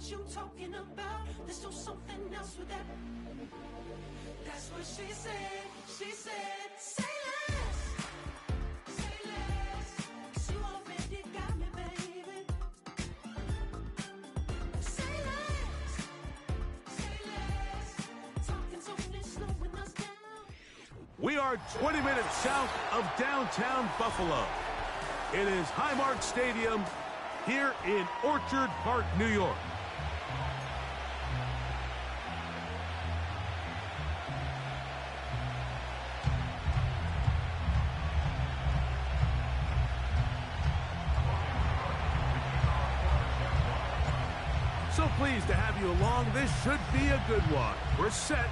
what you talking about. Let's do something else with that. That's what she said. She said, say less. Say less. 'Cause you already got me, baby. Say less. Say less. Talking's only slowing us down. We are 20 minutes south of downtown Buffalo. It is Highmark Stadium here in Orchard Park, New York. So pleased to have you along. This should be a good one. We're set,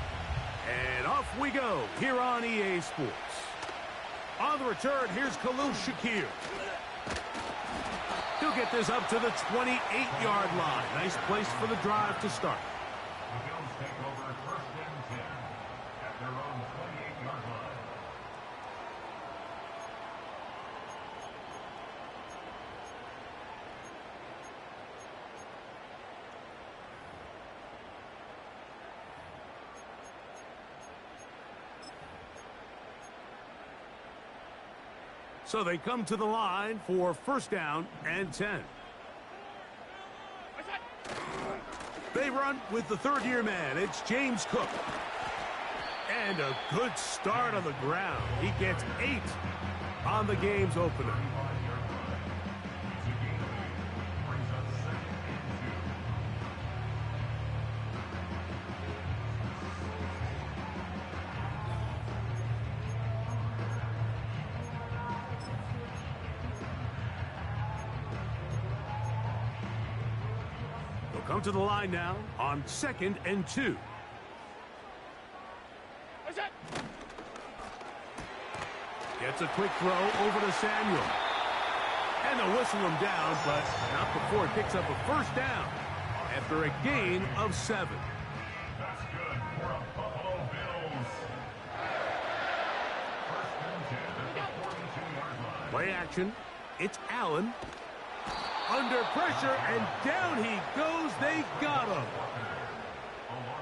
and off we go here on EA Sports. On the return, here's Khalil Shakir. He'll get this up to the 28-yard line. Nice place for the drive to start. The Bills take over 1st and 10 at their own 28-yard line. So they come to the line for 1st down and 10. They run with the third-year man. It's James Cook. And a good start on the ground. He gets 8 on the game's opener. Come to the line now on 2nd and 2. Gets a quick throw over to Samuel. And they'll whistle him down, but not before he picks up a 1st down after a gain of 7. That's good for a Buffalo Bills. 1st and 10 at the 42-yard line. Play action. It's Allen. Under pressure, and down he goes. They got him.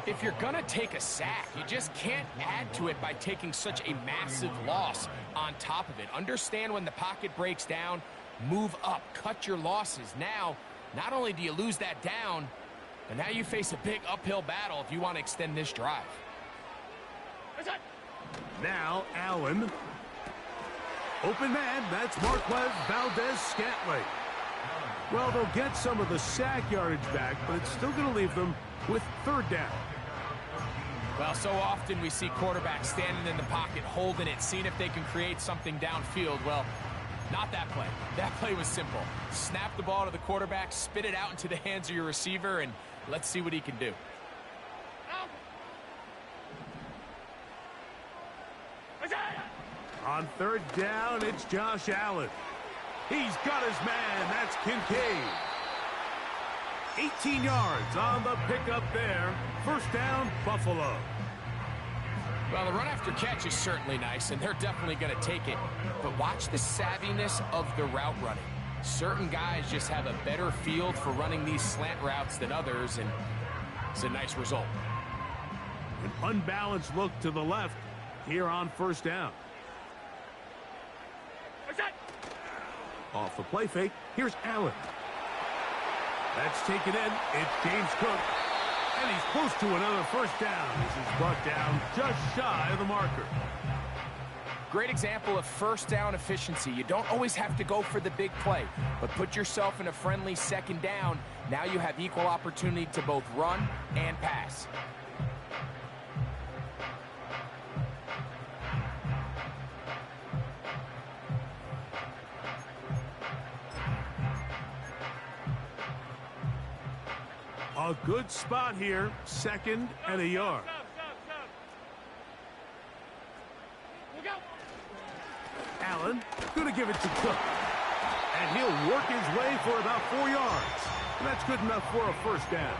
If you're going to take a sack, you just can't add to it by taking such a massive loss on top of it. Understand when the pocket breaks down, move up, cut your losses. Now, not only do you lose that down, but now you face a big uphill battle if you want to extend this drive. Now, Allen. Open man, that's Marquez Valdez-Scantling. Well, they'll get some of the sack yardage back, but it's still going to leave them with 3rd down. Well, so often we see quarterbacks standing in the pocket, holding it, seeing if they can create something downfield. Well, not that play. That play was simple. Snap the ball to the quarterback, spit it out into the hands of your receiver, and let's see what he can do. On 3rd down, it's Josh Allen. He's got his man. That's Kincaid. 18 yards on the pickup there. 1st down, Buffalo. Well, the run after catch is certainly nice, and they're definitely going to take it. But watch the savviness of the route running. Certain guys just have a better field for running these slant routes than others, and it's a nice result. An unbalanced look to the left here on 1st down. Off the play fake, here's Allen. That's taken in. It's James Cook. And he's close to another 1st down. This is brought down just shy of the marker. Great example of 1st down efficiency. You don't always have to go for the big play, but put yourself in a friendly 2nd down. Now you have equal opportunity to both run and pass. A good spot here, 2nd and a yard. Allen going to give it to Cook. And he'll work his way for about 4 yards. And that's good enough for a 1st down.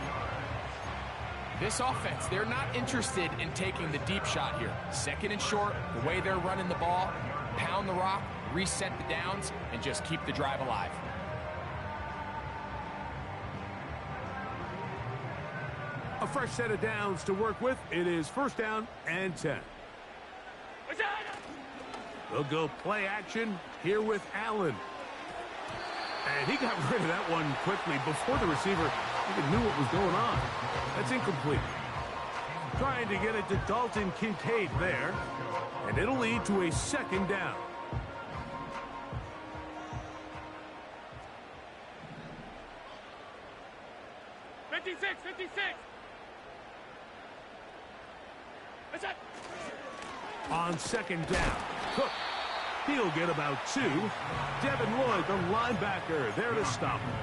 This offense, they're not interested in taking the deep shot here. 2nd and short, the way they're running the ball, pound the rock, reset the downs, and just keep the drive alive. fresh set of downs to work with. It is first down and 10. They'll go play action here with Allen. And he got rid of that one quickly before the receiver even knew what was going on. That's incomplete. Trying to get it to Dalton Kincaid there. And it'll lead to a second down. On second down, Cook. He'll get about 2. Devin Lloyd, the linebacker, there to stop him.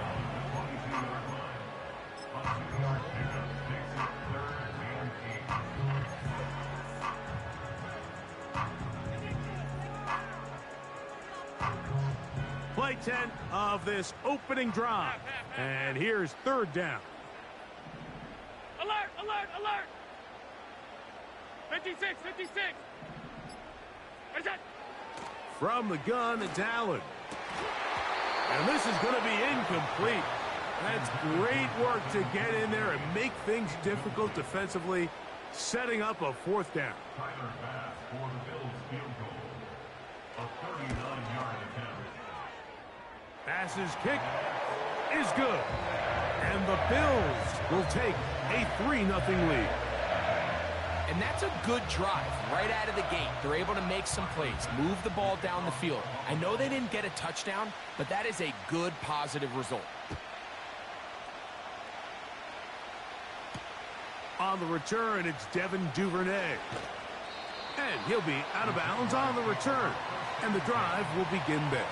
Play 10 of this opening drive. And here's third down. Alert, alert, alert! 56, 56! Where's that? From the gun, it's Allen. And this is going to be incomplete. That's great work to get in there and make things difficult defensively, setting up a fourth down. Tyler Bass for the Bills field goal. A 39-yard attempt. Bass's kick is good. And the Bills will take a 3-0 lead. And that's a good drive right out of the gate. They're able to make some plays, move the ball down the field. I know they didn't get a touchdown, but that is a good, positive result. On the return, it's Devin Duvernay. And he'll be out of bounds on the return. And the drive will begin there.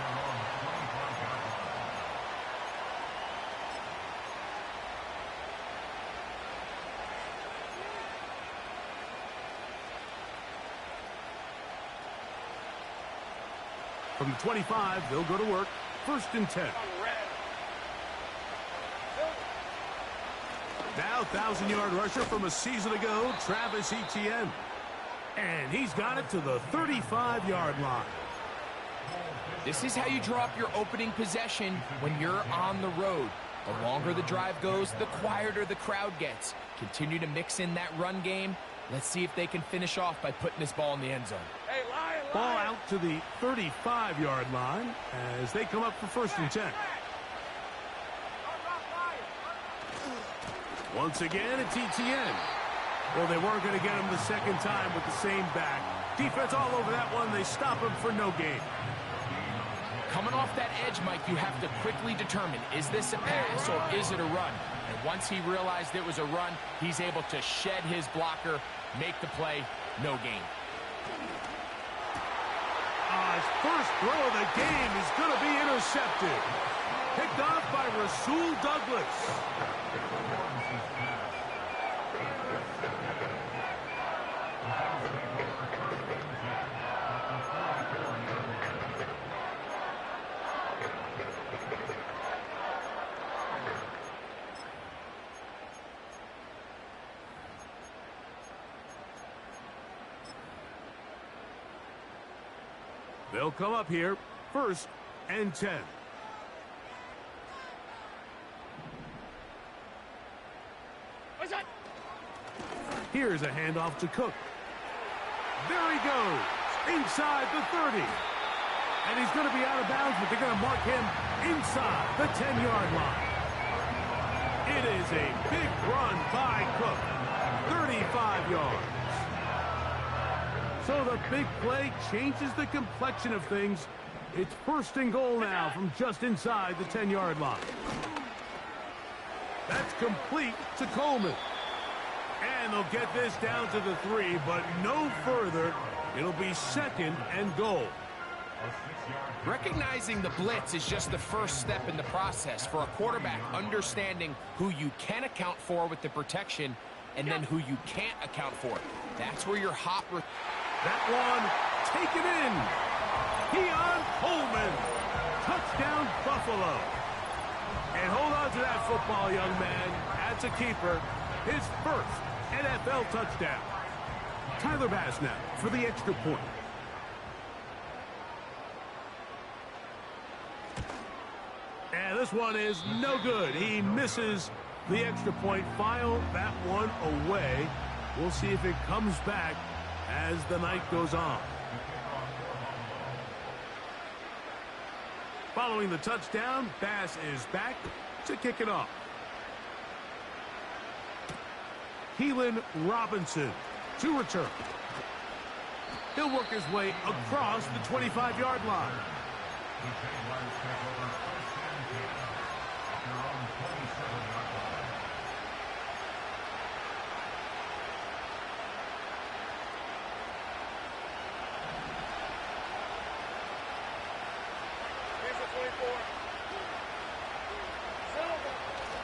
From the 25, they'll go to work. First and 10. Now, 1,000-yard rusher from a season ago, Travis Etienne. And he's got it to the 35-yard line. This is how you draw up your opening possession when you're on the road. The longer the drive goes, the quieter the crowd gets. Continue to mix in that run game. Let's see if they can finish off by putting this ball in the end zone. Hey, Lion! Ball out to the 35-yard line as they come up for first and 10. Once again, it's Etienne. Well, they weren't going to get him the second time with the same back. Defense all over that one. They stop him for no gain. Coming off that edge, Mike, you have to quickly determine, is this a pass or is it a run? And once he realized it was a run, he's able to shed his blocker, make the play, no gain. His first throw of the game is going to be intercepted. Picked off by Rasul Douglas. They'll come up here, first and 10. What's that? Here's a handoff to Cook. There he goes, inside the 30. And he's going to be out of bounds, but they're going to mark him inside the 10-yard line. It is a big run by Cook, 35 yards. So the big play changes the complexion of things. It's first and goal now from just inside the 10-yard line. That's complete to Coleman. And they'll get this down to the 3, but no further. It'll be second and goal. Recognizing the blitz is just the first step in the process for a quarterback, understanding who you can account for with the protection and then who you can't account for. That's where your hot... That one taken in. Keon Coleman. Touchdown, Buffalo. And hold on to that football, young man. That's a keeper. His first NFL touchdown. Tyler Bass now for the extra point. And this one is no good. He misses The extra point file that one away. We'll see if it comes back as the night goes on. Following the touchdown, Bass is back to kick it off. Keelan Robinson to return. He'll work his way across the 25-yard line.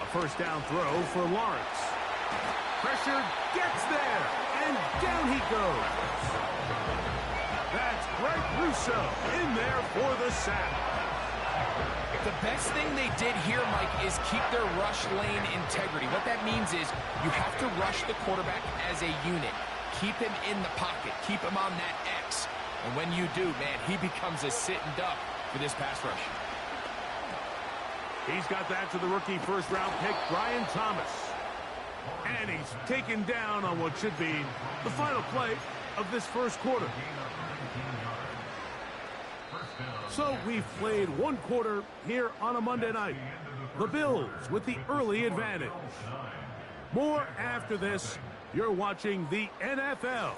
A first down throw for Lawrence. Pressure gets there, and down he goes. That's Greg Russo in there for the sack. The best thing they did here, Mike, is keep their rush lane integrity. What that means is you have to rush the quarterback as a unit. Keep him in the pocket. Keep him on that X. And when you do, man, he becomes a sitting duck for this pass rush. He's got that to the rookie first-round pick, Brian Thomas. And he's taken down on what should be the final play of this first quarter. So we've played one quarter here on a Monday night. The Bills with the early advantage. More after this. You're watching the NFL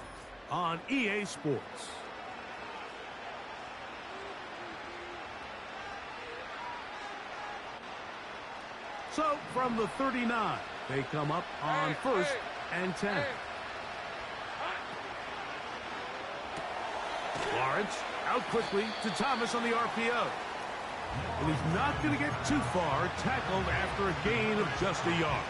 on EA Sports. So from the 39, they come up on first and 10. Lawrence out quickly to Thomas on the RPO. And he's not going to get too far, tackled after a gain of just a yard.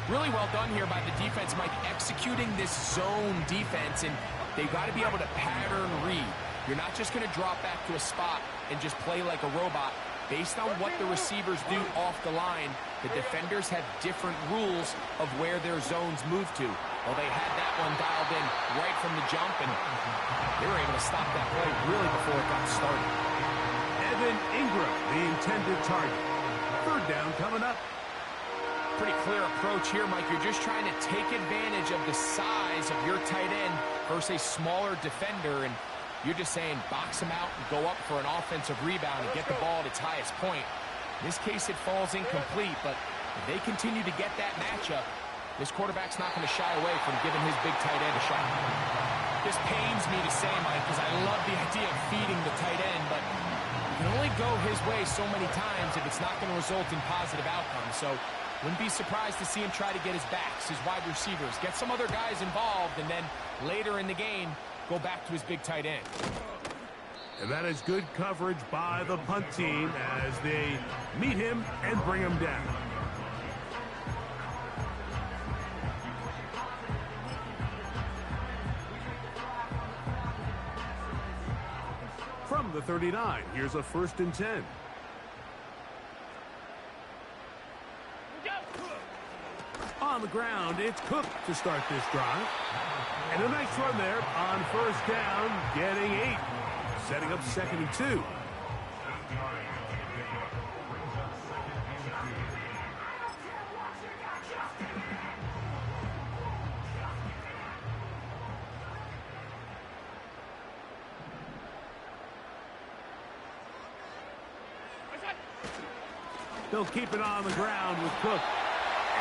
Really well done here by the defense, Mike, executing this zone defense, and they've got to be able to pattern read. You're not just going to drop back to a spot and just play like a robot. Based on what the receivers do off the line, the defenders have different rules of where their zones move to. Well, they had that one dialed in right from the jump, and they were able to stop that play really before it got started. Evan Ingram, the intended target. Third down coming up. Pretty clear approach here, Mike. You're just trying to take advantage of the size of your tight end versus a smaller defender, and you're just saying box him out and go up for an offensive rebound and get the ball at its highest point. In this case, it falls incomplete, but if they continue to get that matchup, this quarterback's not going to shy away from giving his big tight end a shot. This pains me to say, Mike, because I love the idea of feeding the tight end, but you can only go his way so many times if it's not going to result in positive outcomes. So wouldn't be surprised to see him try to get his backs, his wide receivers, get some other guys involved, and then later in the game, go back to his big tight end. And that is good coverage by the punt team as they meet him and bring him down. From the 39, here's a 1st and 10. On the ground, it's Cook to start this drive. And a nice run there on first down, getting 8. Setting up 2nd and 2. They'll keep it on the ground with Cook.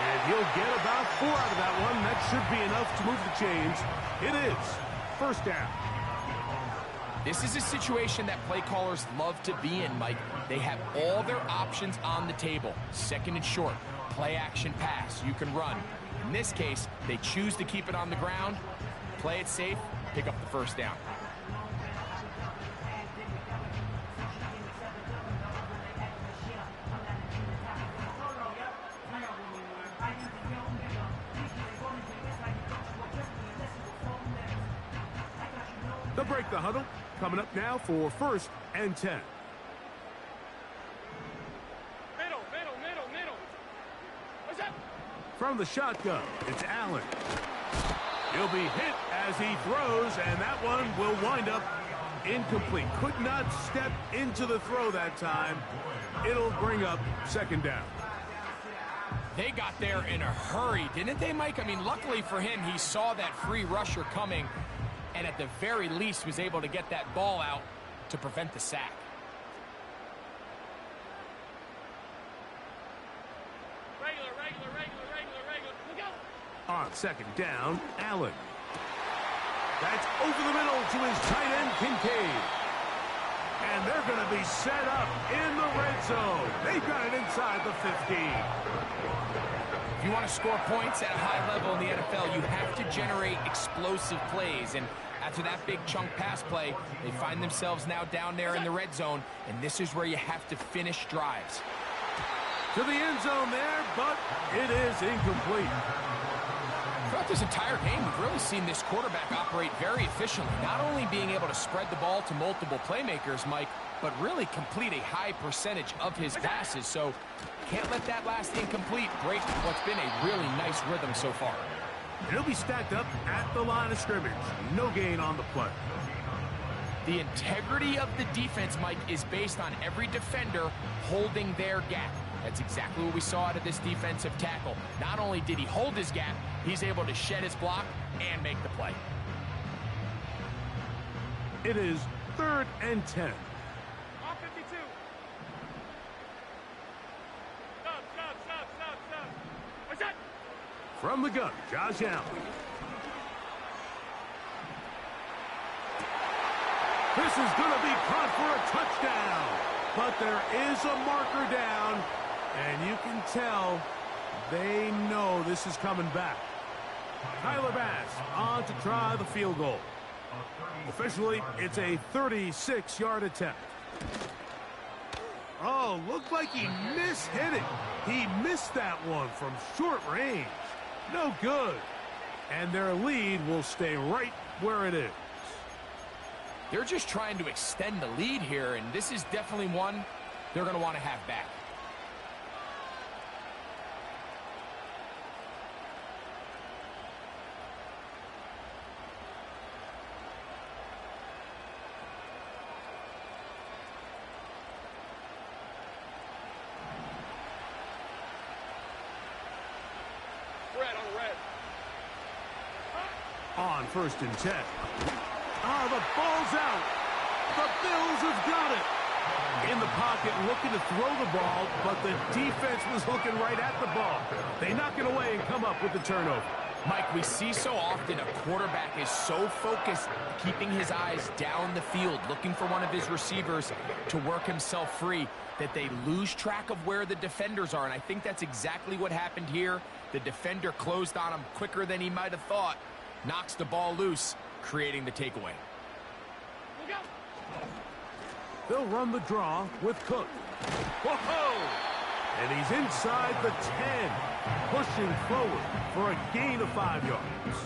And he'll get about 4 out of that one. That should be enough to move the chains. It is first down. This is a situation that play callers love to be in, Mike. They have all their options on the table. 2nd and short, play action pass, you can run. In this case, they choose to keep it on the ground, play it safe, pick up the first down. They'll break the huddle. Coming up now for 1st and 10. Middle. What's up? From the shotgun, it's Allen. He'll be hit as he throws, and that one will wind up incomplete. Could not step into the throw that time. It'll bring up 2nd down. They got there in a hurry, didn't they, Mike? I mean, luckily for him, he saw that free rusher coming and at the very least was able to get that ball out to prevent the sack. Regular. Look out. On second down, Allen. That's over the middle to his tight end, Kincaid. And they're going to be set up in the red zone. They've got it inside the 15. If you want to score points at a high level in the NFL, you have to generate explosive plays. And after that big chunk pass play, they find themselves now down there in the red zone. And this is where you have to finish drives. To the end zone there, but it is incomplete. Throughout this entire game, we've really seen this quarterback operate very efficiently, not only being able to spread the ball to multiple playmakers, Mike, but really complete a high percentage of his passes. So can't let that last incomplete break what's been a really nice rhythm so far. He'll be stacked up at the line of scrimmage. No gain on the play. The integrity of the defense, Mike, is based on every defender holding their gap. That's exactly what we saw out of this defensive tackle. Not only did he hold his gap, he's able to shed his block and make the play. It is 3rd and 10. On 52. Stop. What's that? From the gun, Josh Allen. This is going to be caught for a touchdown. But there is a marker down, and you can tell they know this is coming back. Tyler Bass on to try the field goal. Officially, it's a 36-yard attempt. Oh, looked like he mishit it. He missed that one from short range. No good. And their lead will stay right where it is. They're just trying to extend the lead here, and this is definitely one they're going to want to have back. Red on red. On 1st and 10. The ball's out. The Bills have got it. In the pocket, looking to throw the ball, but the defense was looking right at the ball. They knock it away and come up with the turnover. Mike, we see so often a quarterback is so focused, keeping his eyes down the field, looking for one of his receivers to work himself free, that they lose track of where the defenders are. And I think that's exactly what happened here. The defender closed on him quicker than he might have thought, knocks the ball loose, creating the takeaway. Look out. They'll run the draw with Cook. Whoa! And he's inside the 10, pushing forward for a gain of 5 yards.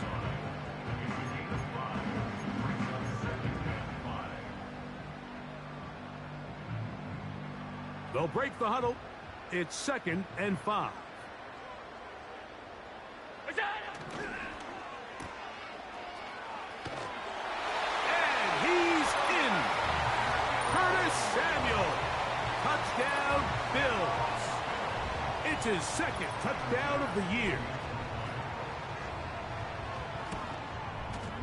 They'll break the huddle. It's 2nd and 5. What's that? Samuel. Touchdown, Bills. It's his 2nd touchdown of the year.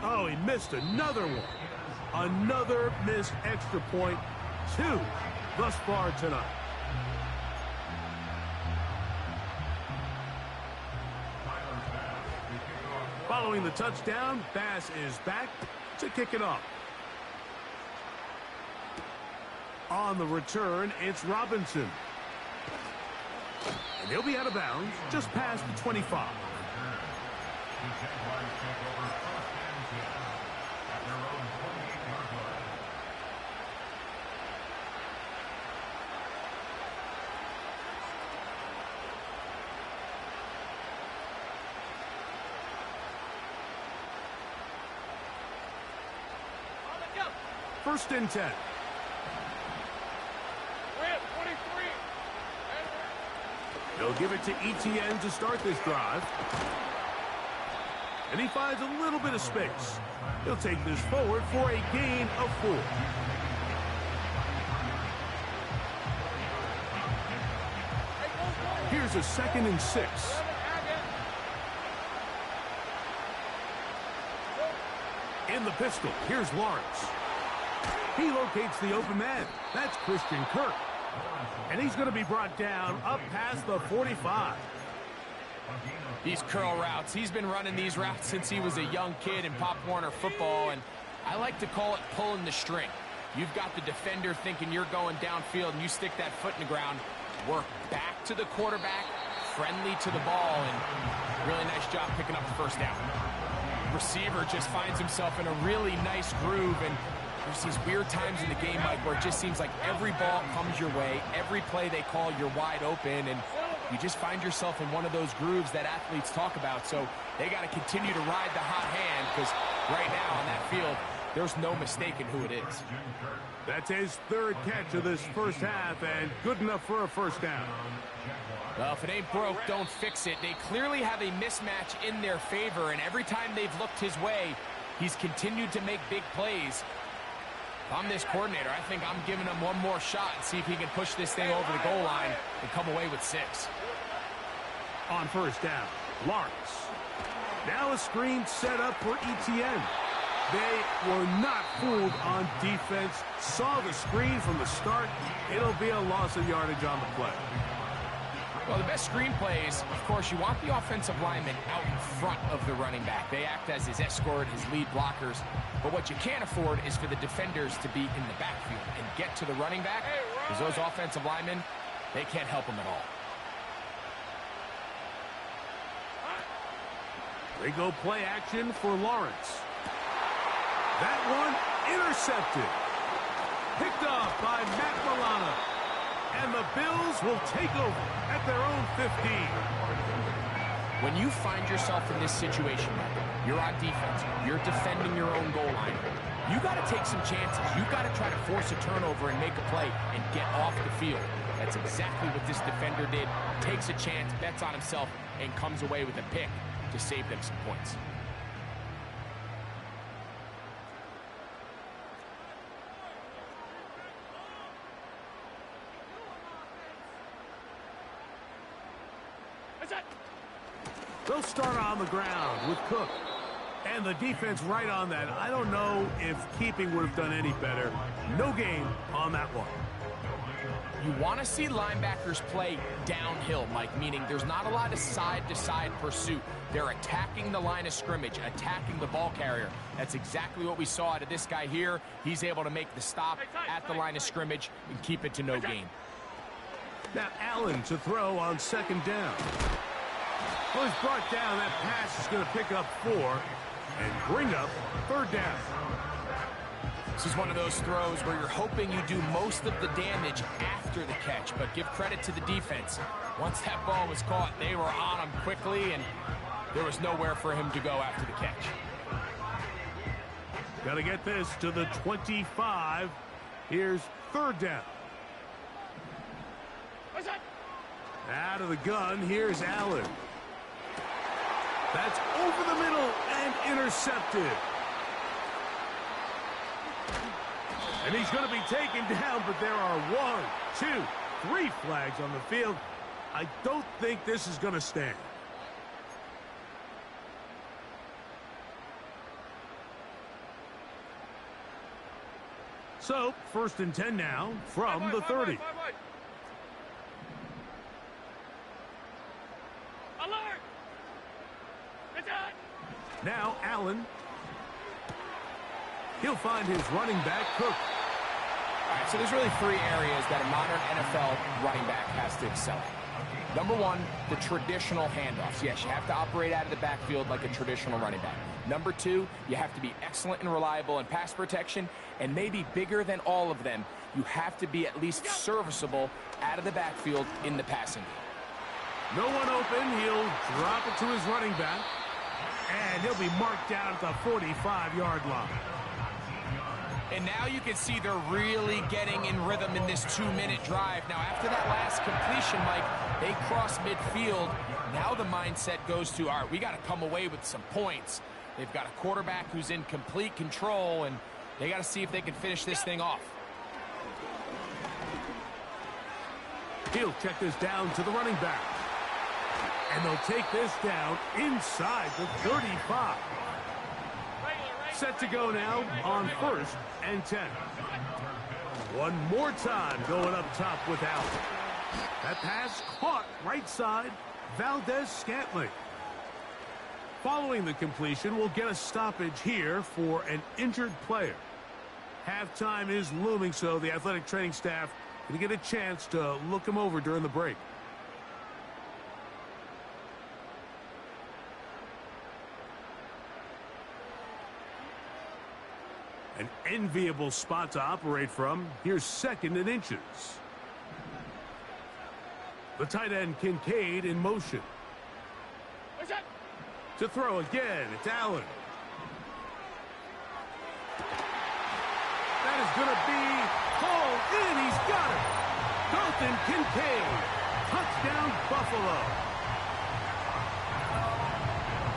Oh, he missed another one. Another missed extra point. 2 thus far tonight. Following the touchdown, Bass is back to kick it off. On the return, it's Robinson. And he'll be out of bounds just past the 25. First and 10. They'll give it to ETN to start this drive. And he finds a little bit of space. He'll take this forward for a gain of 4. Here's Here's a 2nd and 6. In the pistol, here's Lawrence. He locates the open man. That's Christian Kirk. And he's going to be brought down up past the 45. These curl routes, he's been running these routes since he was a young kid in Pop Warner football, and I like to call it pulling the string. You've got the defender thinking you're going downfield, and you stick that foot in the ground, work back to the quarterback, friendly to the ball, and really nice job picking up the first down. Receiver just finds himself in a really nice groove, and there's these weird times in the game, Mike, where it just seems like every ball comes your way, every play they call, you're wide open, and you just find yourself in one of those grooves that athletes talk about. So they got to continue to ride the hot hand, because right now on that field, there's no mistaking who it is. That's his 3rd catch of this first half, and good enough for a first down. Well, if it ain't broke, don't fix it. They clearly have a mismatch in their favor, and every time they've looked his way, he's continued to make big plays. If I'm this coordinator, I think I'm giving him one more shot and see if he can push this thing over the goal line and come away with 6. On first down, Lawrence. Now a screen set up for ETN. They were not fooled on defense. Saw the screen from the start. It'll be a loss of yardage on the play. Well, the best screen plays, of course, you want the offensive lineman out in front of the running back. They act as his escort, his lead blockers. But what you can't afford is for the defenders to be in the backfield and get to the running back, because those offensive linemen, they can't help them at all. They go play action for Lawrence. That one intercepted. Picked off by Matt Milano. And the Bills will take over at their own 15. When you find yourself in this situation, you're on defense, you're defending your own goal line, you got to take some chances. You got to try to force a turnover and make a play and get off the field. That's exactly what this defender did. Takes a chance, bets on himself, and comes away with a pick to save them some points. They'll start on the ground with Cook. And the defense right on that. I don't know if keeping would have done any better. No gain on that one. You want to see linebackers play downhill, Mike, meaning there's not a lot of side-to-side pursuit. They're attacking the line of scrimmage, attacking the ball carrier. That's exactly what we saw out of this guy here. He's able to make the stop at the line of scrimmage and keep it to no gain. Now Allen to throw on 2nd down. Well, he's brought down. That pass is going to pick up 4 and bring up 3rd down. This is one of those throws where you're hoping you do most of the damage after the catch, but give credit to the defense. Once that ball was caught, they were on him quickly, and there was nowhere for him to go after the catch. Got to get this to the 25. Here's 3rd down. Out of the gun, here's Allen. That's over the middle and intercepted. And he's going to be taken down, but there are 1, 2, 3 flags on the field. I don't think this is going to stand. So, 1st and 10 now from the 30. Now Allen. He'll find his running back, Cook. All right, so there's really 3 areas that a modern NFL running back has to excel at. Number 1, the traditional handoffs. Yes, you have to operate out of the backfield like a traditional running back. Number 2, you have to be excellent and reliable in pass protection, and maybe bigger than all of them, you have to be at least serviceable out of the backfield in the passing game. No one open. He'll drop it to his running back. And he'll be marked down at the 45-yard line. And now you can see they're really getting in rhythm in this 2-minute drive. Now, after that last completion, Mike, they cross midfield. Now the mindset goes to, all right, we got to come away with some points. They've got a quarterback who's in complete control, and they got to see if they can finish this thing off. He'll check this down to the running back. And they'll take this down inside the 35. Set to go now on 1st and 10. One more time going up top with Allen. That pass caught right side, Valdez-Scantling. Following the completion, we'll get a stoppage here for an injured player. Halftime is looming, so the athletic training staff going to get a chance to look him over during the break. An enviable spot to operate from. Here's 2nd and inches. The tight end Kincaid in motion. What's that? To throw again, it's Allen. That is going to be hauled in. He's got it. Dalton Kincaid. Touchdown, Buffalo.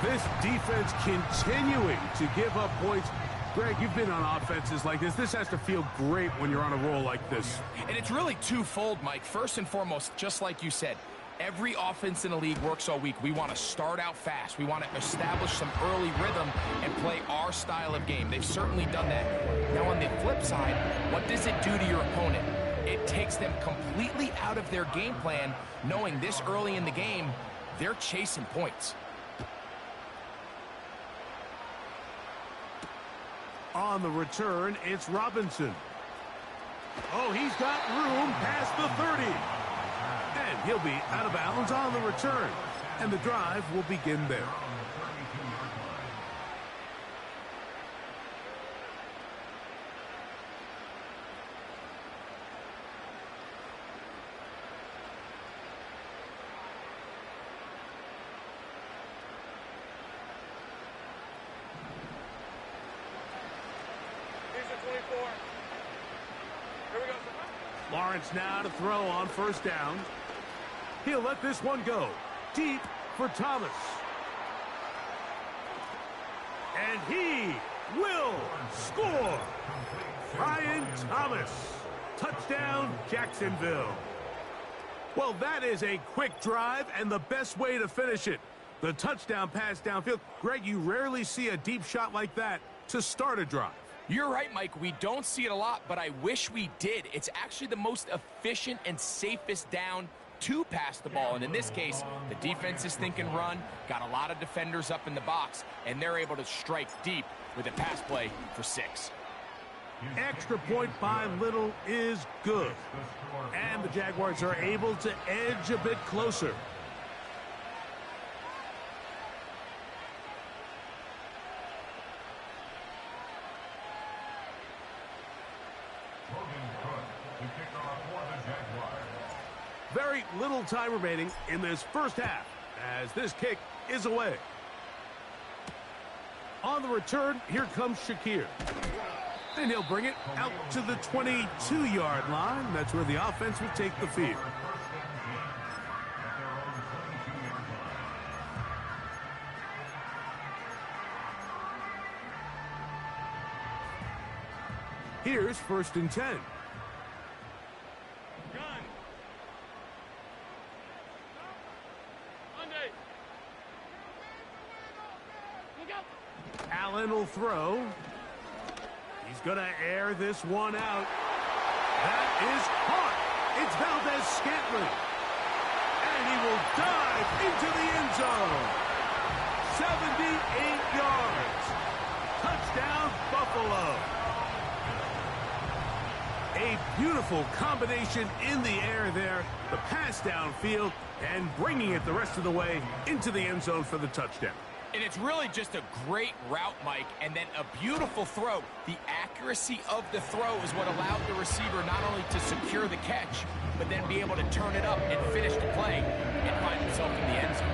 This defense continuing to give up points. Greg, you've been on offenses like this. This has to feel great when you're on a roll like this. And it's really twofold, Mike. First and foremost, just like you said, every offense in the league works all week. We want to start out fast. We want to establish some early rhythm and play our style of game. They've certainly done that. Now, on the flip side, what does it do to your opponent? It takes them completely out of their game plan, knowing this early in the game, they're chasing points. On the return, it's Robinson. Oh, he's got room past the 30. And he'll be out of bounds on the return. And the drive will begin there. Here's the 24. Here we go. Lawrence now to throw on 1st down. He'll let this one go. Deep for Thomas. And he will score. Brian Thomas. Touchdown, Jacksonville. Well, that is a quick drive and the best way to finish it. The touchdown pass downfield. Greg, you rarely see a deep shot like that to start a drive. You're right, Mike. We don't see it a lot, but I wish we did. It's actually the most efficient and safest down to pass the ball. And in this case, the defense is thinking run, got a lot of defenders up in the box, and they're able to strike deep with a pass play for 6. Extra point by Little is good. And the Jaguars are able to edge a bit closer. Very little time remaining in this first half as this kick is away. On the return, here comes Shakir. And he'll bring it out to the 22-yard line. That's where the offense will take the field. Here's 1st and 10. Allen will throw. He's going to air this one out. That is caught. It's Valdez-Scantling. And he will dive into the end zone. 78 yards. Touchdown, Buffalo. A beautiful combination in the air there. The pass downfield and bringing it the rest of the way into the end zone for the touchdown. And it's really just a great route, Mike, and then a beautiful throw. The accuracy of the throw is what allowed the receiver not only to secure the catch, but then be able to turn it up and finish the play and find himself in the end zone.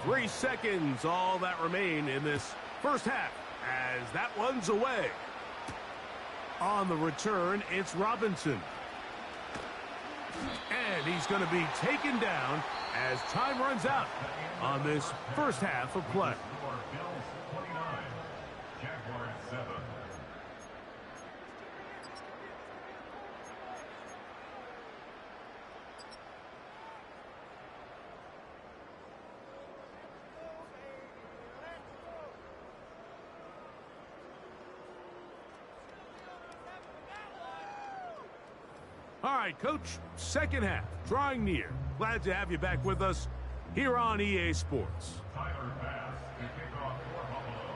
3 seconds, all that remain in this first half as that one's away. On the return, it's Robinson. And he's going to be taken down as time runs out on this first half of play. right, Coach, second half, drawing near. Glad to have you back with us here on EA Sports. Tyler Bass to kick off for Buffalo.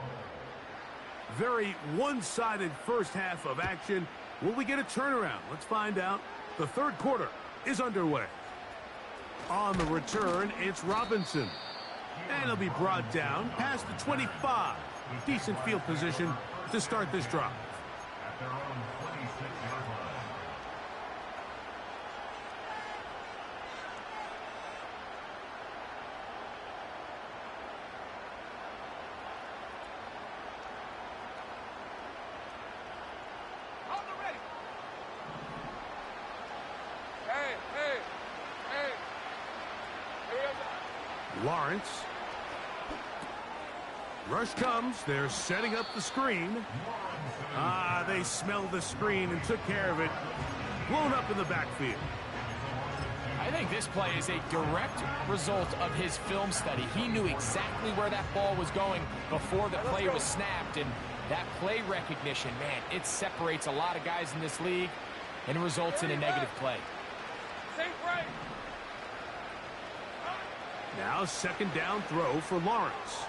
Very one-sided first half of action. Will we get a turnaround? Let's find out. The third quarter is underway. On the return, it's Robinson. And he'll be brought down past the 25. Decent field position to start this drive. At their own 26-yard line. On the ready. Hey, hey, hey. Here we go. Lawrence. Rush comes. They're setting up the screen. They smelled the screen and took care of it. Blown up in the backfield. I think this play is a direct result of his film study. He knew exactly where that ball was going before the play was snapped, and that play recognition, man, it separates a lot of guys in this league and results in a negative play. Safe right. Now second down throw for Lawrence.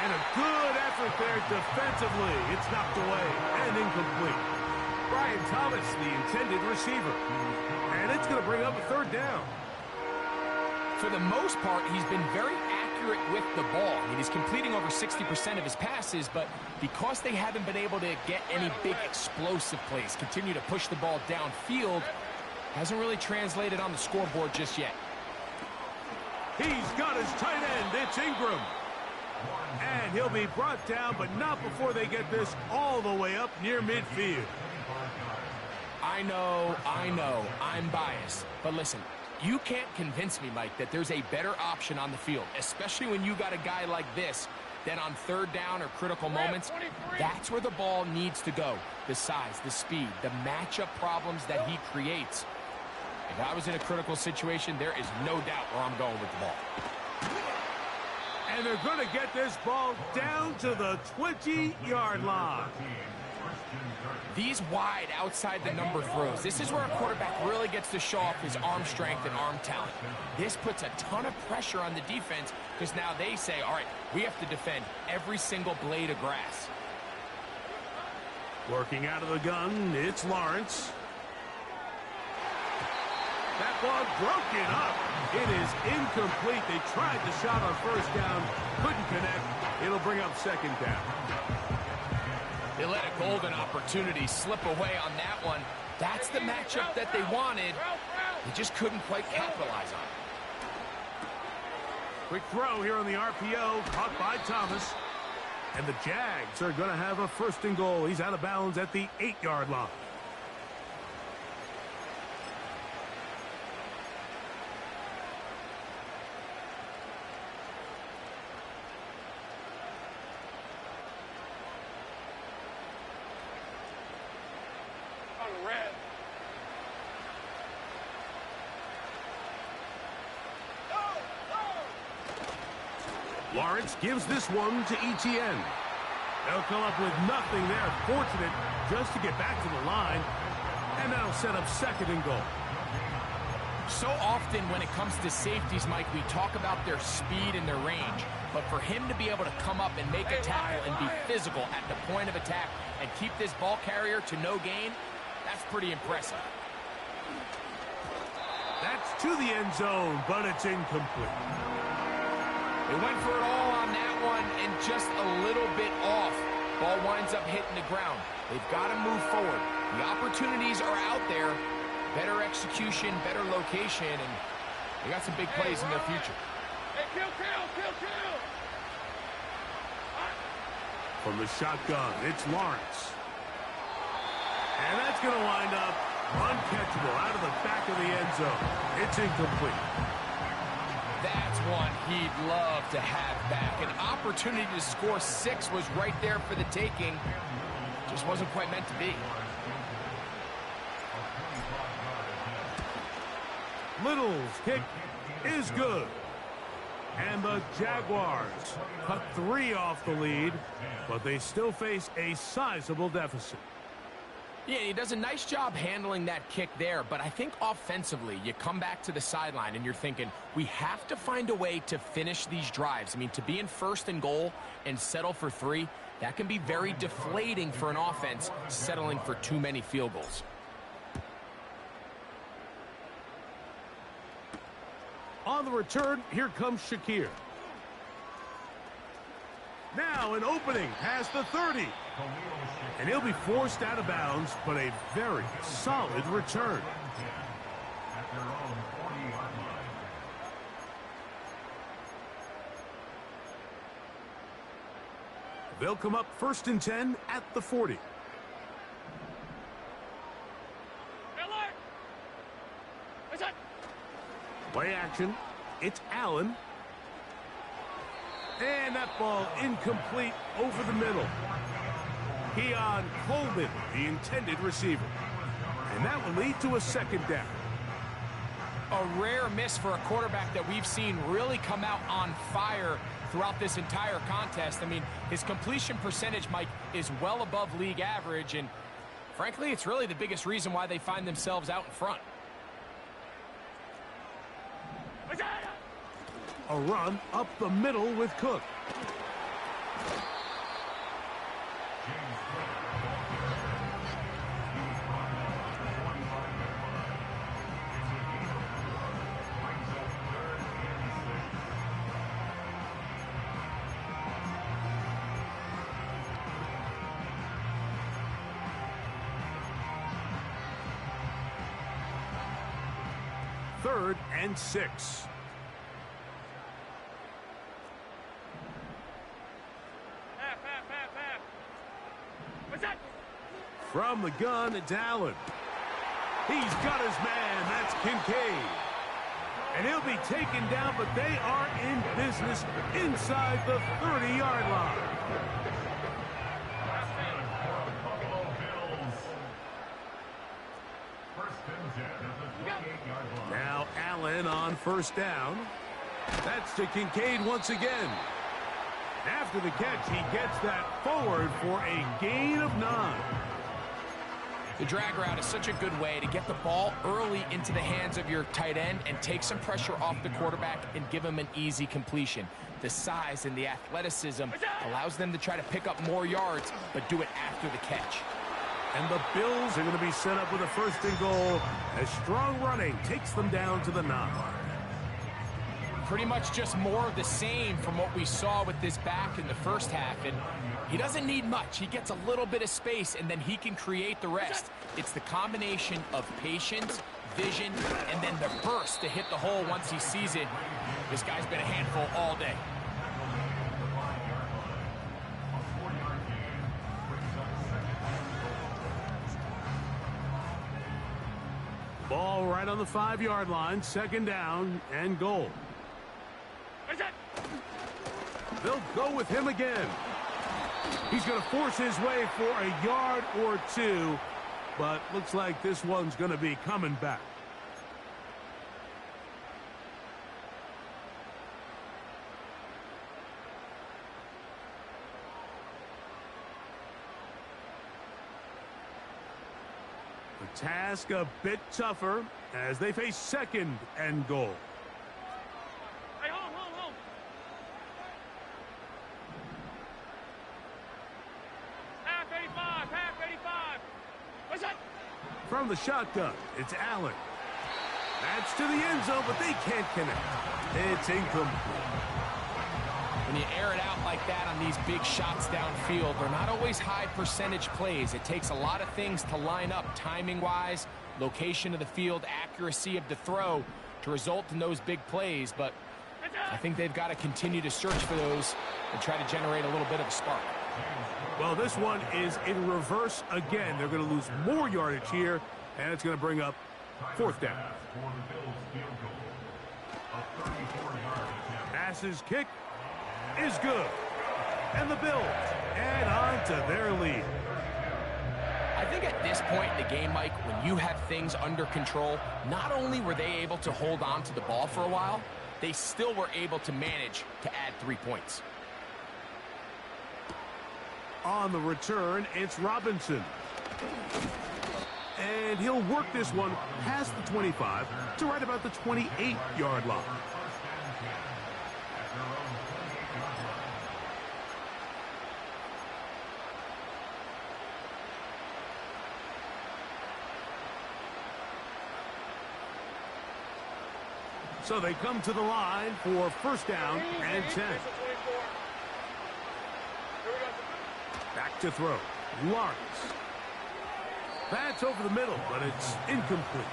And a good effort there defensively. It's knocked away and incomplete. Brian Thomas, the intended receiver. And it's going to bring up a third down. For the most part, he's been very accurate with the ball. I mean, he's completing over 60% of his passes, but because they haven't been able to get any big explosive plays, continue to push the ball downfield, hasn't really translated on the scoreboard just yet. He's got his tight end. It's Ingram. And he'll be brought down, but not before they get this all the way up near midfield. I know, I'm biased. But listen, you can't convince me, Mike, that there's a better option on the field, especially when you got a guy like this, that on third down or critical moments, that's where the ball needs to go. The size, the speed, the matchup problems that he creates. If I was in a critical situation, there is no doubt where I'm going with the ball. And they're going to get this ball down to the 20-yard line. These wide outside the number throws, this is where a quarterback really gets to show off his arm strength and arm talent. This puts a ton of pressure on the defense because now they say, all right, we have to defend every single blade of grass. Working out of the gun, it's Lawrence. That ball broken up. It is incomplete. They tried the shot on first down, couldn't connect. It'll bring up second down. They let a golden opportunity slip away on that one. That's the matchup that they wanted. They just couldn't quite capitalize on it. Quick throw here on the RPO, caught by Thomas. And the Jags are going to have a first and goal. He's out of bounds at the 8-yard line. Red. Lawrence gives this one to ETN. They'll come up with nothing there. Fortunate just to get back to the line. And that'll set up second and goal. So often when it comes to safeties, Mike, we talk about their speed and their range. But for him to be able to come up and make a tackle and be physical at the point of attack and keep this ball carrier to no gain, that's pretty impressive. That's to the end zone, but it's incomplete. They went for it all on that one and just a little bit off. Ball winds up hitting the ground. They've got to move forward. The opportunities are out there. Better execution, better location, and they got some big plays in their future. Hey, kill. From the shotgun, it's Lawrence. And that's going to wind up uncatchable out of the back of the end zone. It's incomplete. That's one he'd love to have back. An opportunity to score 6 was right there for the taking. Just wasn't quite meant to be. Little's kick is good. And the Jaguars cut 3 off the lead, but they still face a sizable deficit. Yeah, he does a nice job handling that kick there, but I think offensively, you come back to the sideline and you're thinking, we have to find a way to finish these drives. I mean, to be in 1st and goal and settle for 3, that can be very deflating for an offense settling for too many field goals. On the return, here comes Shakir. Now an opening past the 30. And he'll be forced out of bounds, but a very solid return. At their own 40-yard line. They'll come up 1st and 10 at the 40. Play action. It's Allen. And that ball incomplete over the middle. Keon Coleman, the intended receiver. And that will lead to a 2nd down. A rare miss for a quarterback that we've seen really come out on fire throughout this entire contest. I mean, his completion percentage, Mike, is well above league average, and frankly, it's really the biggest reason why they find themselves out in front. A run up the middle with Cook. Third and 6. From the gun, it's Allen. He's got his man. That's Kincaid. And he'll be taken down, but they are in business inside the 30-yard line. Now Allen on 1st down. That's to Kincaid once again. After the catch, he gets that forward for a gain of 9. The drag route is such a good way to get the ball early into the hands of your tight end and take some pressure off the quarterback and give him an easy completion. The size and the athleticism allows them to try to pick up more yards, but do it after the catch. And the Bills are going to be set up with a 1st and goal as strong running takes them down to the 9. Pretty much just more of the same from what we saw with this back in the 1st half. And he doesn't need much. He gets a little bit of space, and then he can create the rest. It's the combination of patience, vision, and then the burst to hit the hole once he sees it. This guy's been a handful all day. Ball right on the 5-yard line, 2nd down and goal. They'll go with him again. He's going to force his way for a yard or 2, but looks like this one's going to be coming back. The task a bit tougher as they face 2nd and goal. From the shotgun, it's Allen. That's to the end zone, but they can't connect. It's incomplete. When you air it out like that on these big shots downfield, they're not always high percentage plays. It takes a lot of things to line up timing-wise, location of the field, accuracy of the throw to result in those big plays. But I think they've got to continue to search for those and try to generate a little bit of a spark. Well, this one is in reverse again. They're going to lose more yardage here, and it's going to bring up 4th down. Pass's kick is good. And the Bills add on to their lead. I think at this point in the game, Mike, when you have things under control, not only were they able to hold on to the ball for a while, they still were able to manage to add 3 points. On the return, it's Robinson. And he'll work this one past the 25 to right about the 28-yard line. So they come to the line for first down and 10. Back to throw. Lawrence. That's over the middle, but it's incomplete.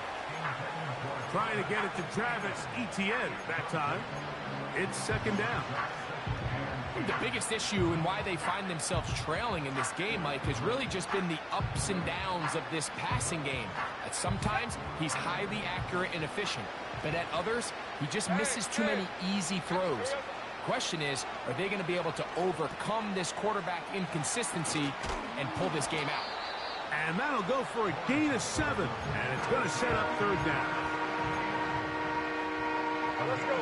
Trying to get it to Travis Etienne that time. It's second down. The biggest issue and why they find themselves trailing in this game, Mike, has really just been the ups and downs of this passing game. At sometimes, he's highly accurate and efficient, but at others, he just misses too many easy throws. Question is, are they going to be able to overcome this quarterback inconsistency and pull this game out? And that'll go for a gain of 7, and it's going to set up third down. Let's go.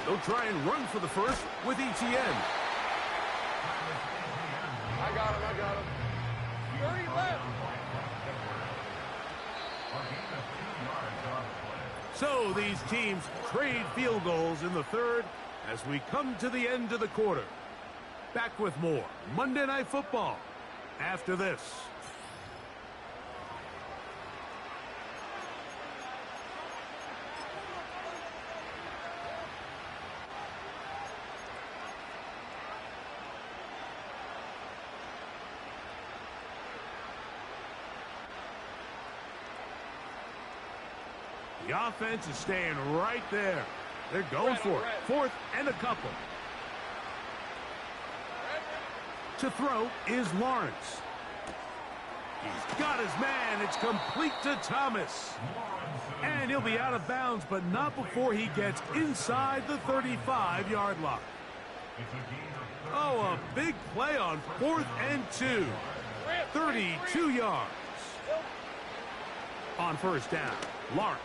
They'll try and run for the first with Etienne. I got him. 30 left. So these teams trade field goals in the third as we come to the end of the quarter. Back with more Monday Night Football after this. The offense is staying right there. They're going for it. Fourth and a couple. To throw is Lawrence. He's got his man. It's complete to Thomas. And he'll be out of bounds, but not before he gets inside the 35-yard line. Oh, a big play on 4th and 2. 32 yards. On first down, Lawrence.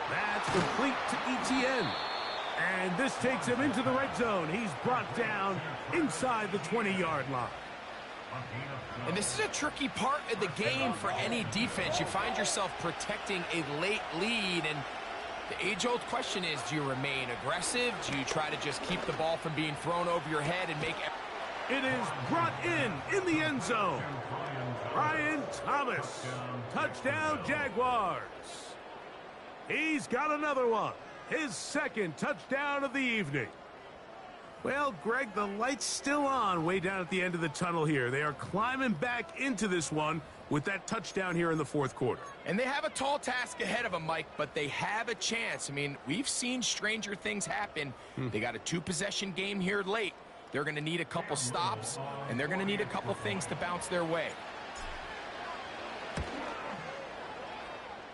That's complete to Etienne. And this takes him into the red zone. He's brought down inside the 20-yard line. And this is a tricky part of the game for any defense. You find yourself protecting a late lead, and the age-old question is, do you remain aggressive? Do you try to just keep the ball from being thrown over your head and make... It is brought in the end zone. Brian Thomas. Touchdown, Jaguars. He's got another one. His second touchdown of the evening. Well, Greg, the light's still on way down at the end of the tunnel here. They are climbing back into this one with that touchdown here in the fourth quarter. And they have a tall task ahead of them, Mike, but they have a chance. I mean, we've seen stranger things happen. They got a 2-possession game here late. They're going to need a couple stops, and they're going to need a couple things to bounce their way.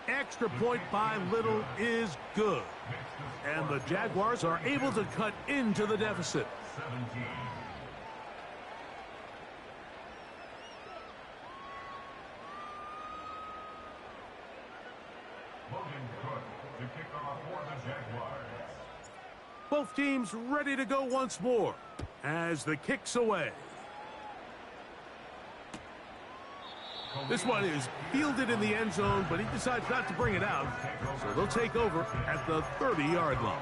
Extra point by Little is good. And the Jaguars are able to cut into the deficit. Both teams ready to go once more as the kick's away. This one is fielded in the end zone, but he decides not to bring it out. So they'll take over at the 30-yard line.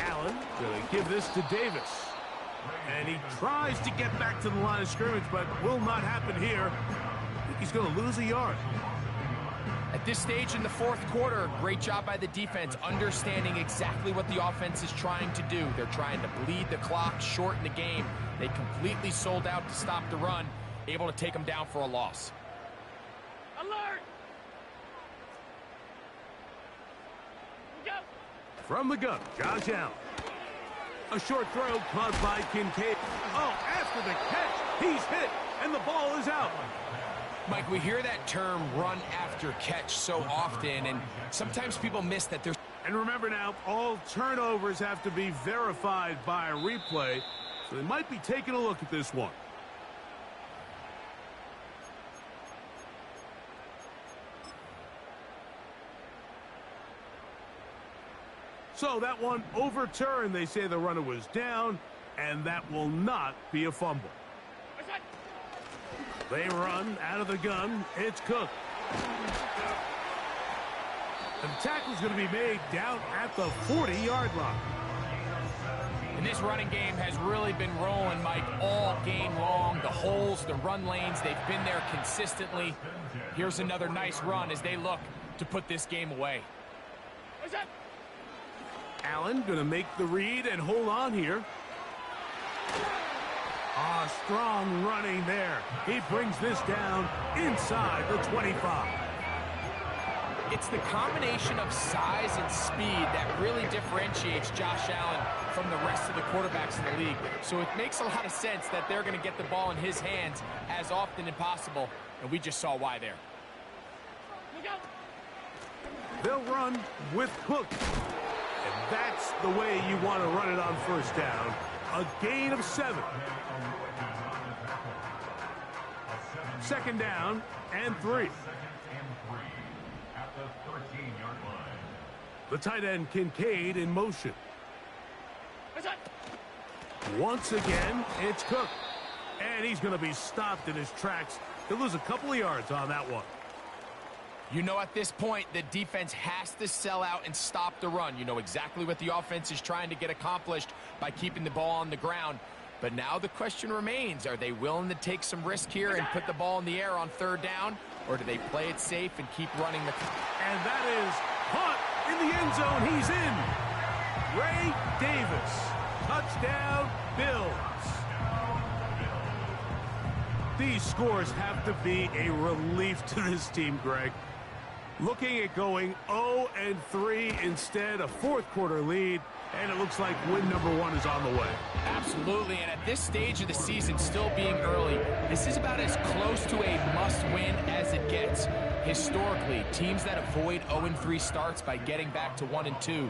Allen going to give this to Davis. And he tries to get back to the line of scrimmage, but will not happen here. I think he's going to lose a yard. At this stage in the fourth quarter, great job by the defense, understanding exactly what the offense is trying to do. They're trying to bleed the clock, shorten the game. They completely sold out to stop the run, able to take them down for a loss. Alert! Go! From the gun, Josh Allen. A short throw caught by Kincaid. Oh, after the catch, he's hit, and the ball is out. Mike, we hear that term run after catch so often, and sometimes people miss that there's... And remember now, all turnovers have to be verified by a replay, so they might be taking a look at this one. So that one overturned. They say the runner was down, and that will not be a fumble. They run out of the gun. It's Cook. And the tackle's going to be made down at the 40-yard line. And this running game has really been rolling, Mike, all game long. The holes, the run lanes, they've been there consistently. Here's another nice run as they look to put this game away. Allen going to make the read and hold on here. Strong running there. He brings this down inside the 25. It's the combination of size and speed that really differentiates Josh Allen from the rest of the quarterbacks in the league. So it makes a lot of sense that they're going to get the ball in his hands as often as possible, and we just saw why there. They'll run with Cook. And that's the way you want to run it on first down. A gain of 7. Second down and 3. The tight end Kincaid in motion. Once again, it's Cook. And he's going to be stopped in his tracks. He'll lose a couple of yards on that one. You know, at this point, the defense has to sell out and stop the run. You know exactly what the offense is trying to get accomplished by keeping the ball on the ground. But now the question remains, are they willing to take some risk here and put the ball in the air on third down? Or do they play it safe and keep running the clock? And that is caught in the end zone. He's in. Ray Davis. Touchdown, Bills. These scores have to be a relief to this team, Greg. Looking at going 0-3 instead, a fourth quarter lead, and it looks like win number 1 is on the way. Absolutely, and at this stage of the season, still being early, this is about as close to a must-win as it gets. Historically, teams that avoid 0-3 starts by getting back to 1-2,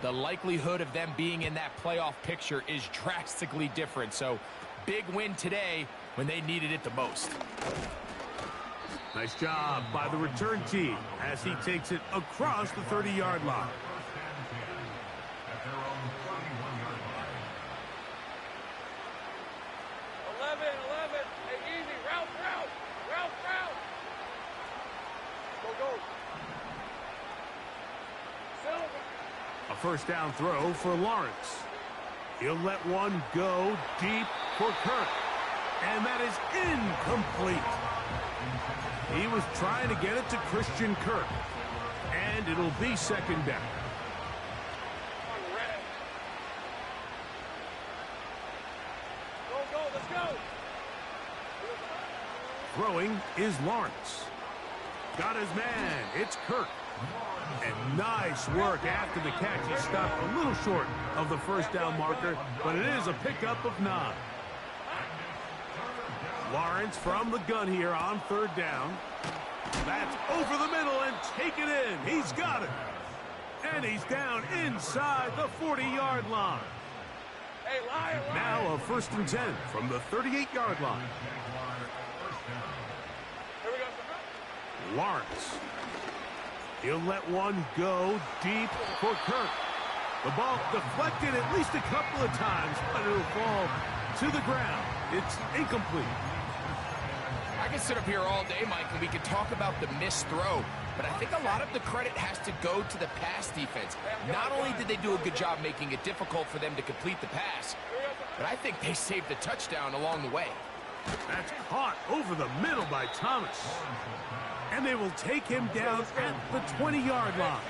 the likelihood of them being in that playoff picture is drastically different. So, big win today when they needed it the most. Nice job by the return team as he takes it across the 30-yard line. A first down throw for Lawrence. He'll let one go deep for Kirk. And that is incomplete. He was trying to get it to Christian Kirk. And it'll be second down. Go, let's go. Throwing is Lawrence. Got his man. It's Kirk. And nice work after the catch. He stopped a little short of the first down marker, but it is a pickup of 9. Lawrence from the gun here on third down. That's over the middle and take it in. He's got it. And he's down inside the 40-yard line. Hey, liar. Now a 1st and 10 from the 38-yard line. Here we go. Lawrence. He'll let one go deep for Kirk. The ball deflected at least a couple of times, but it'll fall to the ground. It's incomplete. I can sit up here all day, Mike, and we can talk about the missed throw, but I think a lot of the credit has to go to the pass defense. Not only did they do a good job making it difficult for them to complete the pass, but I think they saved the touchdown along the way. That's caught over the middle by Thomas. And they will take him down at the 20-yard line.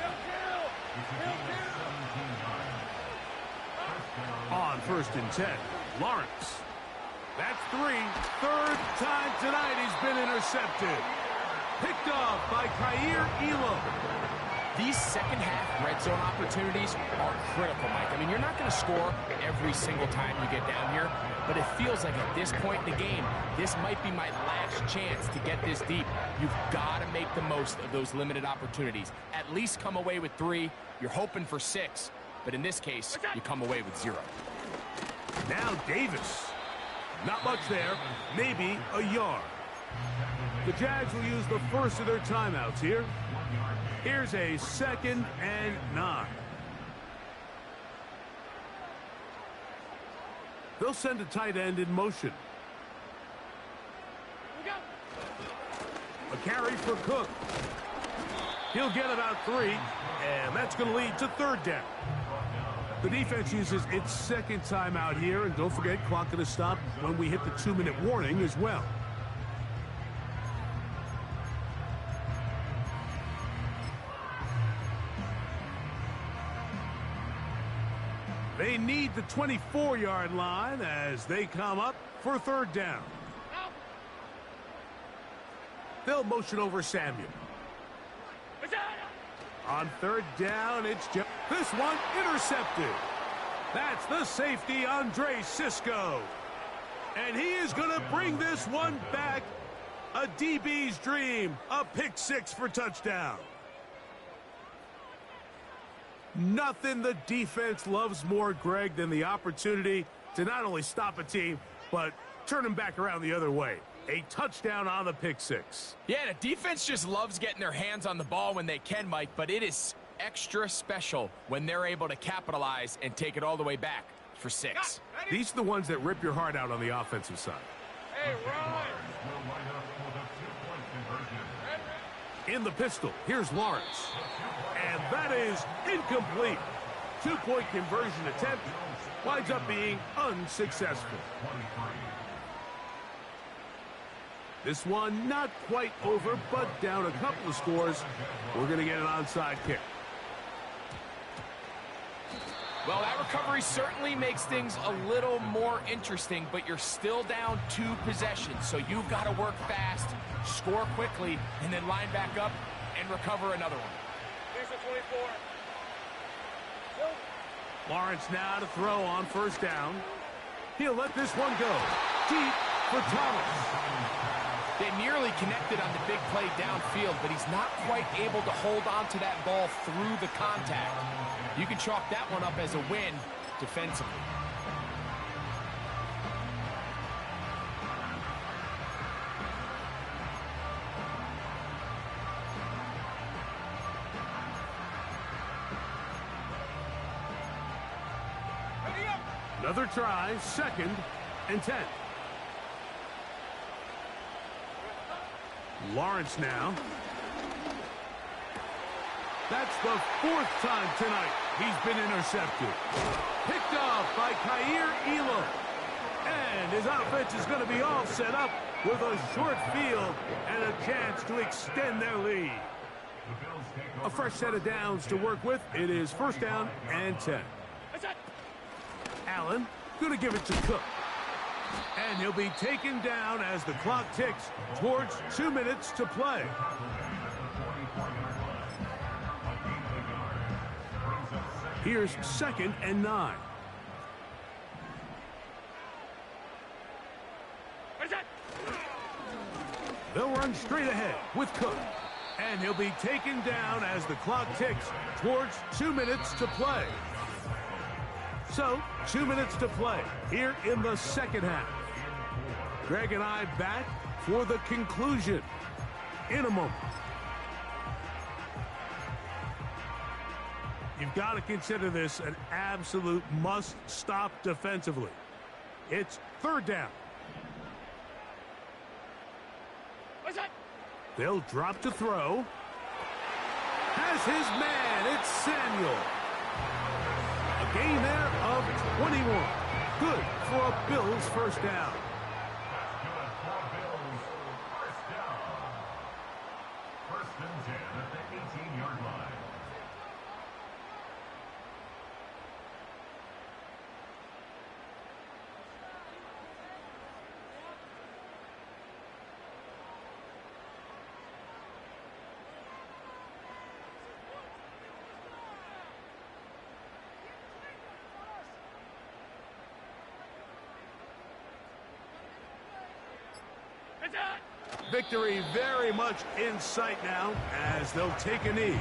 On 1st and 10, Lawrence. That's 3. Third time tonight he's been intercepted. Picked off by Kaiir Elam. These second half red zone opportunities are critical, Mike. I mean, you're not going to score every single time you get down here, but it feels like at this point in the game, this might be my last chance to get this deep. You've got to make the most of those limited opportunities. At least come away with 3. You're hoping for 6, but in this case, you come away with 0. Now Davis. Not much there, maybe a yard. The Jags will use the first of their timeouts here. Here's a 2nd and 9. They'll send a tight end in motion. A carry for Cook. He'll get about 3, and that's going to lead to 3rd down. The defense uses its 2nd timeout here, and don't forget, clock going to stop when we hit the 2-minute warning as well. They need the 24-yard line as they come up for 3rd down. They'll motion over Samuel. On 3rd down, it's just this one intercepted. That's the safety, Andre Cisco. And he is going to bring this one back. A DB's dream, a pick 6 for touchdown. Nothing the defense loves more, Greg, than the opportunity to not only stop a team, but turn them back around the other way. A touchdown on the pick 6. Yeah, the defense just loves getting their hands on the ball when they can, Mike, but it is extra special when they're able to capitalize and take it all the way back for 6. These are the ones that rip your heart out on the offensive side. Hey, Ryan. In the pistol, here's Lawrence. And that is incomplete. 2-point conversion attempt winds up being unsuccessful. This one not quite over, but down a couple of scores. We're going to get an onside kick. Well, that recovery certainly makes things a little more interesting, but you're still down 2 possessions, so you've got to work fast, score quickly, and then line back up and recover another one. Here's the 24. Lawrence now to throw on 1st down. He'll let this one go. Deep for Thomas. They nearly connected on the big play downfield, but he's not quite able to hold on to that ball through the contact. You can chalk that one up as a win defensively. Another try, 2nd and 10. Lawrence now. That's the 4th time tonight he's been intercepted. Picked off by Kaiir Elam. And his offense is going to be all set up with a short field and a chance to extend their lead. A fresh set of downs to work with. It is 1st down and 10. Allen going to give it to Cook. And he'll be taken down as the clock ticks towards 2 minutes to play. Here's 2nd and 9. They'll run straight ahead with Cook. And he'll be taken down as the clock ticks towards 2 minutes to play. So, 2 minutes to play here in the 2nd half. Greg and I back for the conclusion in a moment. You've got to consider this an absolute must-stop defensively. It's 3rd down. They'll drop to throw. Has his man. It's Samuel. A gain there of 21. Good for a Bills 1st down. Victory very much in sight now as they'll take a knee.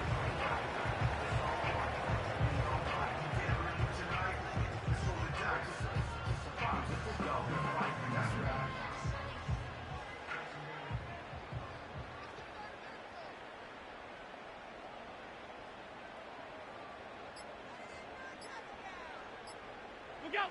Look out!